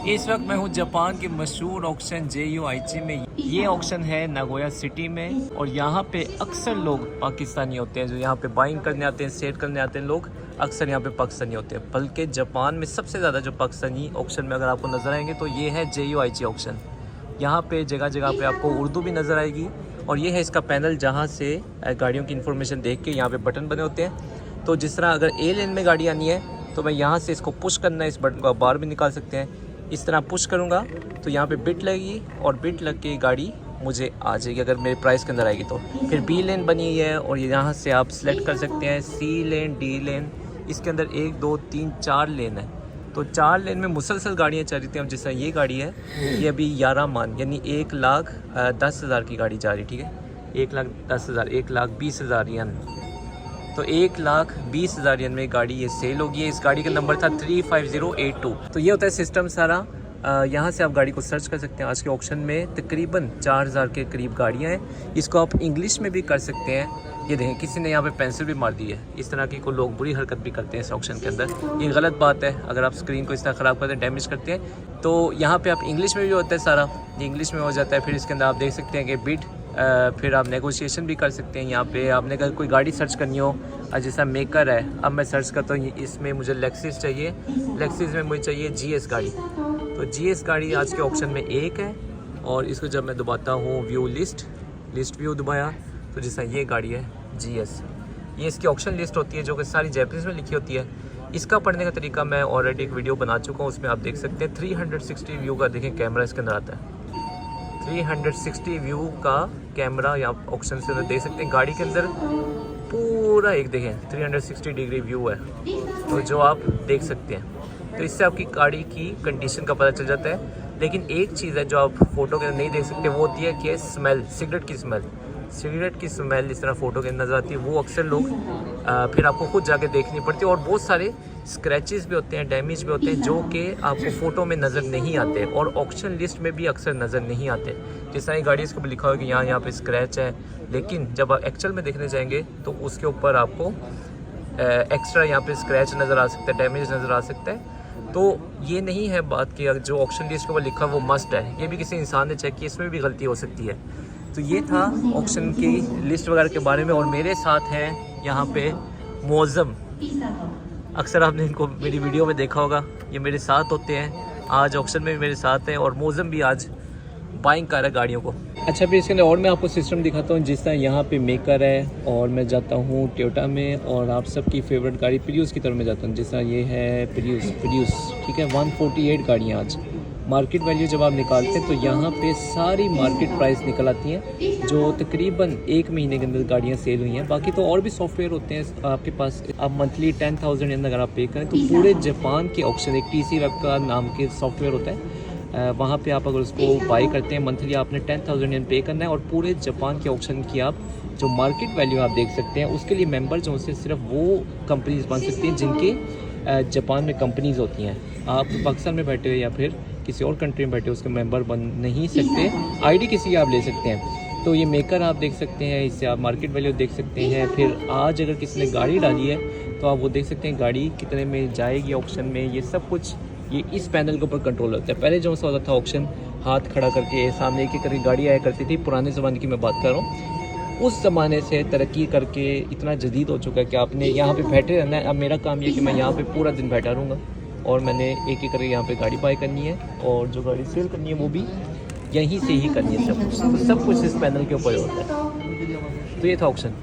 इस वक्त मैं हूँ जापान के मशहूर ऑक्शन JU आइची में। ये ऑक्शन है नागोया सिटी में और यहाँ पे अक्सर लोग पाकिस्तानी होते हैं जो यहाँ पे बाइंग करने आते हैं, सेल करने आते हैं। लोग अक्सर यहाँ पे पाकिस्तानी होते हैं, बल्कि जापान में सबसे ज़्यादा जो पाकिस्तानी ऑक्शन में अगर आपको नज़र आएंगे तो ये है JU आइची ऑक्शन। यहाँ पे जगह जगह पे आपको उर्दू भी नज़र आएगी और ये है इसका पैनल जहाँ से गाड़ियों की इन्फॉर्मेशन देख के यहाँ पे बटन बने होते हैं। तो जिस तरह अगर A लेन में गाड़ी आनी है तो मैं यहाँ से इसको पुश करना है, इस बटन को बाहर भी निकाल सकते हैं। इस तरह पुश करूँगा तो यहाँ पे बिट लगेगी और बिट लग के गाड़ी मुझे आ जाएगी अगर मेरे प्राइस के अंदर आएगी तो। फिर B लेन बनी हुई है और यहाँ से आप सेलेक्ट कर सकते हैं C लेन, D लेन। इसके अंदर 1 2 3 4 लेन है। तो 4 लेन में मुसलसल गाड़ियाँ चल रही थी। अब जैसा ये गाड़ी है ये अभी 11 मान यानी 1,10,000 की गाड़ी जा रही, ठीक है। 1,10,000, 1,20,000 यन, तो 1,20,000 यन में गाड़ी ये सेल होगी। इस गाड़ी का नंबर था 35082। तो ये होता है सिस्टम सारा। यहाँ से आप गाड़ी को सर्च कर सकते हैं। आज के ऑक्शन में तकरीबन 4000 के करीब गाड़ियाँ हैं। इसको आप इंग्लिश में भी कर सकते हैं। ये देखें किसी ने यहाँ पे पेंसिल भी मार दी है। इस तरह की को लोग बुरी हरकत भी करते हैं इस ऑक्शन के अंदर। ये गलत बात है। अगर आप स्क्रीन को इस तरह ख़राब करते हैं, डैमेज करते हैं, तो यहाँ पे आप इंग्लिश में भी होता है सारा, ये इंग्लिश में हो जाता है। फिर इसके अंदर आप देख सकते हैं कि बिड, फिर आप नेगोशिएशन भी कर सकते हैं। यहाँ पे आपने अगर कोई गाड़ी सर्च करनी हो, जैसा मेकर है, अब मैं सर्च करता हूँ इसमें मुझे लेक्सिस चाहिए, लेक्सिस में मुझे चाहिए GS गाड़ी। तो GS गाड़ी आज के ऑक्शन में एक है और इसको जब मैं दबाता हूँ व्यू लिस्ट व्यू दबाया तो जैसा ये गाड़ी है GS, ये इसकी ऑक्शन लिस्ट होती है जो कि सारी जैपनीज़ में लिखी होती है। इसका पढ़ने का तरीका मैं ऑलरेडी एक वीडियो बना चुका हूँ, उसमें आप देख सकते हैं 360 व्यू का देखें कैमरा इसके अंदर आता है। 360 व्यू का कैमरा या ऑप्शन से देख सकते हैं। गाड़ी के अंदर पूरा एक देखें 360 डिग्री व्यू है तो जो आप देख सकते हैं। तो इससे आपकी गाड़ी की कंडीशन का पता चल जाता है। लेकिन एक चीज़ है जो आप फ़ोटो के अंदर नहीं देख सकते, वो होती है कि स्मेल, सिगरेट की स्मेल इस तरह फ़ोटो के अंदर नज़र आती है। वो अक्सर लोग फिर आपको खुद जाके देखनी पड़ती है। और बहुत सारे स्क्रैचेस भी होते हैं, डैमेज भी होते हैं जो कि आपको फ़ोटो में नज़र नहीं आते और ऑक्शन लिस्ट में भी अक्सर नज़र नहीं आते। जिस तरह गाड़ी इसको भी लिखा हुआ है कि यहाँ पे स्क्रैच है, लेकिन जब आप एक्चुअल में देखने जाएंगे तो उसके ऊपर आपको एक्स्ट्रा यहाँ पे स्क्रैच नज़र आ सकता है, डैमेज नज़र आ सकता है। तो ये नहीं है बात कि जो ऑक्शन लिस्ट के ऊपर लिखा वो मस्ट है, ये भी किसी इंसान ने चेक किया, इसमें भी गलती हो सकती है। तो ये था ऑक्शन की लिस्ट वगैरह के बारे में। और मेरे साथ हैं यहाँ पे मौज़म, अक्सर आपने इनको मेरी वीडियो में देखा होगा, ये मेरे साथ होते हैं। आज ऑक्शन में भी मेरे साथ हैं और मौज़म भी आज बाइंग कर रहा है गाड़ियों को। अच्छा, फिर इसके अंदर और मैं आपको सिस्टम दिखाता हूँ। जिस तरह यहाँ पे मेकर है और मैं जाता हूँ टोयोटा में और आप सबकी फेवरेट गाड़ी प्रियूस की तरफ में जाता हूँ। जिस तरह ये है प्रियूस, ठीक है। 148 गाड़ियाँ आज मार्केट वैल्यू जब आप निकालते हैं तो यहाँ पे सारी मार्केट प्राइस निकल आती हैं जो तकरीबन 1 महीने के अंदर गाड़ियाँ सेल हुई हैं। बाकी तो और भी सॉफ्टवेयर होते हैं आपके पास। आप मंथली 10,000 अगर आप पे करें तो पूरे जापान के ऑक्शन, एक TC वेब का नाम के सॉफ्टवेयर होता है, वहाँ पे आप अगर उसको बाई करते हैं मंथली आपने 10,000 पे करना है और पूरे जापान के ऑक्शन की आप जो मार्केट वैल्यू आप देख सकते हैं उसके लिए मेंबर जो से सिर्फ वो कंपनीज बन सकती हैं जिनके जापान में कंपनीज होती हैं। आप पाकिस्तान में बैठे हो या फिर किसी और कंट्री में बैठे हो उसके मेंबर बन नहीं सकते। ID किसी की आप ले सकते हैं। तो ये मेकर आप देख सकते हैं, इससे आप मार्केट वैल्यू देख सकते हैं। फिर आज अगर किसी ने गाड़ी डाली है तो आप वो देख सकते हैं गाड़ी कितने में जाएगी ऑक्शन में। ये सब कुछ ये इस पैनल के ऊपर कंट्रोल होता है। पहले जो सा होता था ऑक्शन हाथ खड़ा करके सामने एक करके गाड़ी आया करती थी, पुराने ज़माने की मैं बात कर रहा हूँ। उस ज़माने से तरक्की करके इतना जदीद हो चुका है कि आपने यहाँ पे बैठे रहना है। अब मेरा काम ये कि मैं यहाँ पे पूरा दिन बैठा रहूँगा और मैंने एक करके यहाँ पे गाड़ी बाई करनी है और जो गाड़ी सेल करनी है वो भी यहीं से ही करनी है। सब कुछ इस पैनल के ऊपर होता है। तो ये था ऑक्शन।